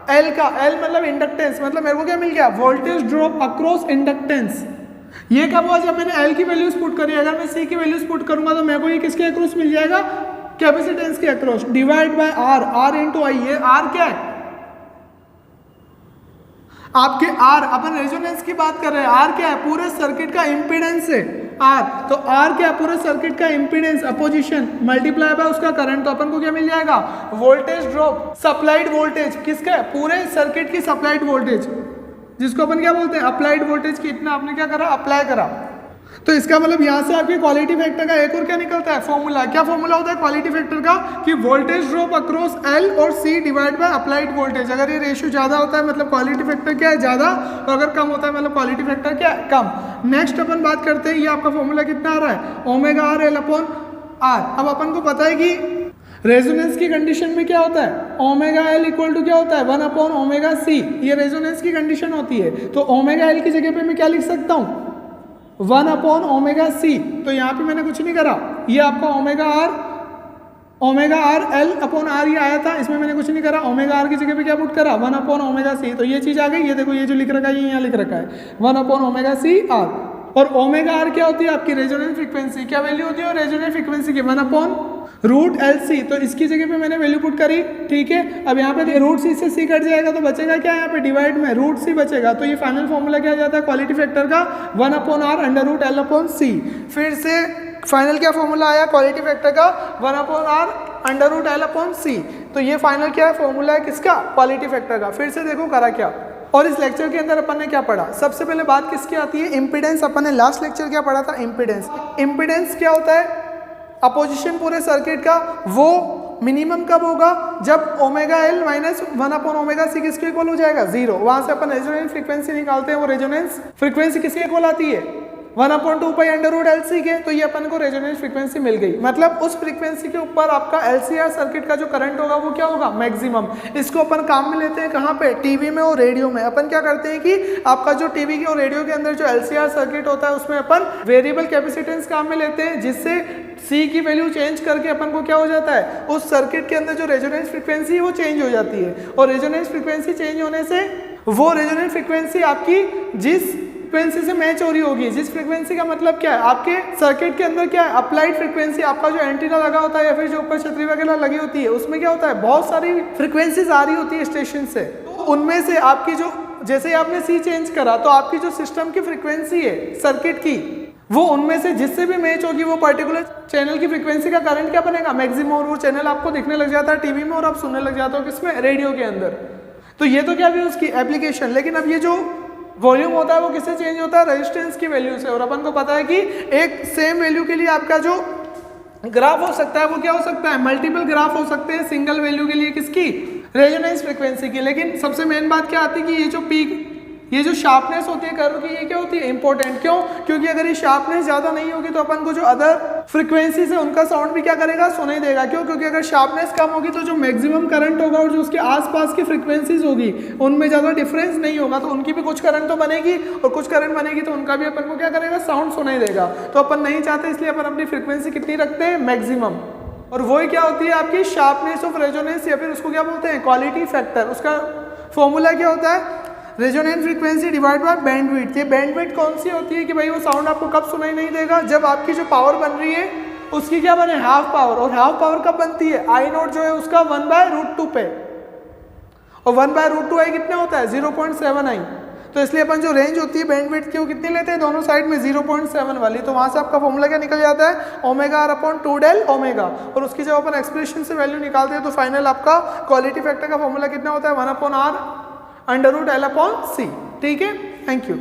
एल का। एल मतलब इंडक्टेंस, मतलब मेरे को क्या मिल गया, वोल्टेज ड्रॉप अक्रॉस इंडक्टेंस। ये कब हुआ, जब मैंने एल की वैल्यूज पुट करी। अगर मैं सी की वैल्यूज पुट करूंगा तो मेरे को ये किसके अक्रॉस मिल जाएगा, कैपेसिटेंस के across, divide by R. R into I, ये आर क्या है आपके, आर अपन रेजोनेंस की बात कर रहे हैं। आर क्या है, पूरे सर्किट का इंपीडेंस है आर। तो आर क्या है, पूरे सर्किट का इंपीडेंस, अपोजिशन, मल्टीप्लाई बाय उसका करंट। तो अपन को क्या मिल जाएगा, वोल्टेज ड्रॉप, सप्लाइड वोल्टेज। किसका है, पूरे सर्किट की सप्लाइड वोल्टेज, जिसको अपन क्या बोलते हैं, अप्लाइड वोल्टेज की। इतना आपने क्या करा, अप्लाई करा। तो इसका मतलब यहाँ से आपके क्वालिटी फैक्टर का एक और क्या निकलता है, फॉर्मूला। क्या फॉर्मूला होता है क्वालिटी फैक्टर का, कि वोल्टेज ड्रॉप अक्रॉस एल और सी डिवाइड बाय अप्लाइड वोल्टेज। अगर ये रेशियो ज्यादा होता है मतलब क्वालिटी फैक्टर क्या है, ज्यादा, और अगर कम होता है मतलब क्वालिटी फैक्टर क्या है, कम। नेक्स्ट अपन बात करते हैं, ये आपका फॉर्मूला कितना आ रहा है, omega R L upon R. अब अपन को पता है कि रेजोनेंस की कंडीशन में क्या होता है, ओमेगा एल इक्वल टू क्या होता है, 1 अपॉन ओमेगा सी। ये रेजोनेंस की कंडीशन होती है। तो ओमेगा एल की जगह पे मैं क्या लिख सकता हूँ, 1 अपॉन ओमेगा सी। तो यहाँ पे मैंने कुछ नहीं करा, ये आपका omega R L upon R ये आया था, इसमें मैंने कुछ नहीं करा। ओमेगा आर की जगह पे क्या पुट करा, 1 अपॉन ओमेगा सी। तो ये चीज आ गई। ये देखो, ये जो लिख रखा है ये यहाँ लिख रखा है, 1 अपॉन ओमेगा सी आर। और ओमेगा आर क्या होती है आपकी, रेजोनेंस फ्रीक्वेंसी। क्या वैल्यू होती है रेजोनेंस फ्रीक्वेंसी की, 1 अपॉन रूट एल सी। तो इसकी जगह पे मैंने वैल्यू पुट करी, ठीक है। अब यहाँ पे रूट सी से सी कट जाएगा तो बचेगा क्या, यहाँ पे डिवाइड में रूट सी बचेगा। तो ये फाइनल फॉर्मूला क्या जाता है क्वालिटी फैक्टर का, 1 upon R under root L upon C. फिर से फाइनल क्या फॉर्मूला आया क्वालिटी फैक्टर का, 1 upon R under root L upon C. तो ये फाइनल क्या है, फॉर्मूला है किसका, क्वालिटी फैक्टर का। फिर से देखो करा क्या, और इस लेक्चर के अंदर अपन ने क्या पढ़ा। सबसे पहले बात किसकी आती है, इम्पीडेंस। अपन ने लास्ट लेक्चर क्या पढ़ा था, इम्पीडेंस। इम्पीडेंस क्या होता है, अपोजिशन पूरे सर्किट का। वो मिनिमम कब होगा, जब omega L minus 1 upon omega C किसके इक्वल हो जाएगा, 0। वहां से अपन रेजोनेंस फ्रीक्वेंसी निकालते हैं। वो रेजोनेंस फ्रीक्वेंसी किसके इक्वल आती है, 1 upon 2 pi under root L C के। तो ये अपन को रेजोनेंस फ्रीक्वेंसी मिल गई। मतलब उस फ्रीक्वेंसी के ऊपर आपका LCR सर्किट का जो करंट होगा वो क्या होगा, मैक्सिमम। इसको अपन काम में लेते हैं कहाँ पे, टीवी में और रेडियो में। अपन क्या करते हैं कि आपका जो टीवी के और रेडियो के अंदर जो LCR सर्किट होता है उसमें अपन वेरिएबल कैपेसिटेंस काम में लेते हैं, जिससे सी की वैल्यू चेंज करके अपन को क्या हो जाता है, उस सर्किट के अंदर जो रेजोनेंस फ्रीक्वेंसी है वो चेंज हो जाती है। और रेजोनेंस फ्रीक्वेंसी चेंज होने से वो रेजोनेंस फ्रीक्वेंसी आपकी जिस फ्रिक्वेंसी से मैच हो रही होगी। जिस फ्रिक्वेंसी का मतलब क्या है, आपके सर्किट के अंदर क्या है, अप्लाइड फ्रिक्वेंसी, आपका जो एंटीना लगा होता है या फिर जो ऊपर छतरी वगैरह लगी होती है उसमें क्या होता है, बहुत सारी फ्रिक्वेंसीज आ रही होती है स्टेशन से। तो उनमें से आपकी जो, जैसे ही आपने सी चेंज करा तो आपकी जो सिस्टम की फ्रिक्वेंसी है सर्किट की, वो उनमें से जिससे भी मैच होगी वो पर्टिकुलर चैनल की फ्रिक्वेंसी का करंट क्या बनेगा, मैक्सिमम। और वो चैनल आपको दिखने लग जाता है टीवी में और आप सुनने लग जाते हो किसमें, रेडियो के अंदर। तो ये तो क्या भी उसकी एप्लीकेशन। लेकिन अब ये जो वॉल्यूम होता है वो किससे चेंज होता है, रेजिस्टेंस की वैल्यू से। और अपन को पता है कि एक सेम वैल्यू के लिए आपका जो ग्राफ हो सकता है वो क्या हो सकता है, मल्टीपल ग्राफ हो सकते हैं सिंगल वैल्यू के लिए, किसकी, रेजोनेंस फ्रीक्वेंसी की। लेकिन सबसे मेन बात क्या आती है कि ये जो पीक, ये जो शार्पनेस होती है कर्व की, ये क्या होती है, इंपॉर्टेंट। क्यों, क्योंकि अगर ये शार्पनेस ज्यादा नहीं होगी तो अपन को जो अदर फ्रीक्वेंसी से उनका साउंड भी क्या करेगा, सुनाई देगा। क्यों, क्योंकि अगर शार्पनेस कम होगी तो जो मैक्सिमम करंट होगा और जो उसके आसपास की फ्रीक्वेंसीज होगी उनमें ज्यादा डिफरेंस नहीं होगा, तो उनकी भी कुछ करंट तो बनेगी और कुछ करंट बनेगी तो उनका भी अपन को क्या करेगा, साउंड सुनाई देगा। तो अपन नहीं चाहते, इसलिए अपन अपनी फ्रीक्वेंसी कितनी रखते हैं, मैक्सिमम। और वही क्या होती है आपकी शार्पनेस ऑफ रेजोनेंस, या फिर उसको क्या बोलते हैं, क्वालिटी फैक्टर। उसका फॉर्मूला क्या होता है, resonant frequency divide by bandwidth. ये बैंडविड्थ कौन सी होती है कि भाई वो साउंड आपको कब सुनाई नहीं देगा, जब आपकी जो पावर बन रही है उसकी क्या बने, हाफ पावर। और हाफ पावर कब बनती है, आई नोट जो है उसका 1/√2 पे, और 1/√2 आई कितना होता है, 0.7 आई। तो इसलिए अपन जो रेंज होती है बैंडविड्थ की वो कितनी लेते हैं, दोनों साइड में 0.7 वाली। तो वहां से आपका फॉर्मूला क्या निकल जाता है, ω/2 ओमेगा। और उसकी जब अपन एक्सप्रेशन से वैल्यू निकालते हैं तो फाइनल आपका क्वालिटी फैक्टर का फॉर्मूला कितना होता है, 1/r √L/C। ठीक है, थैंक यू।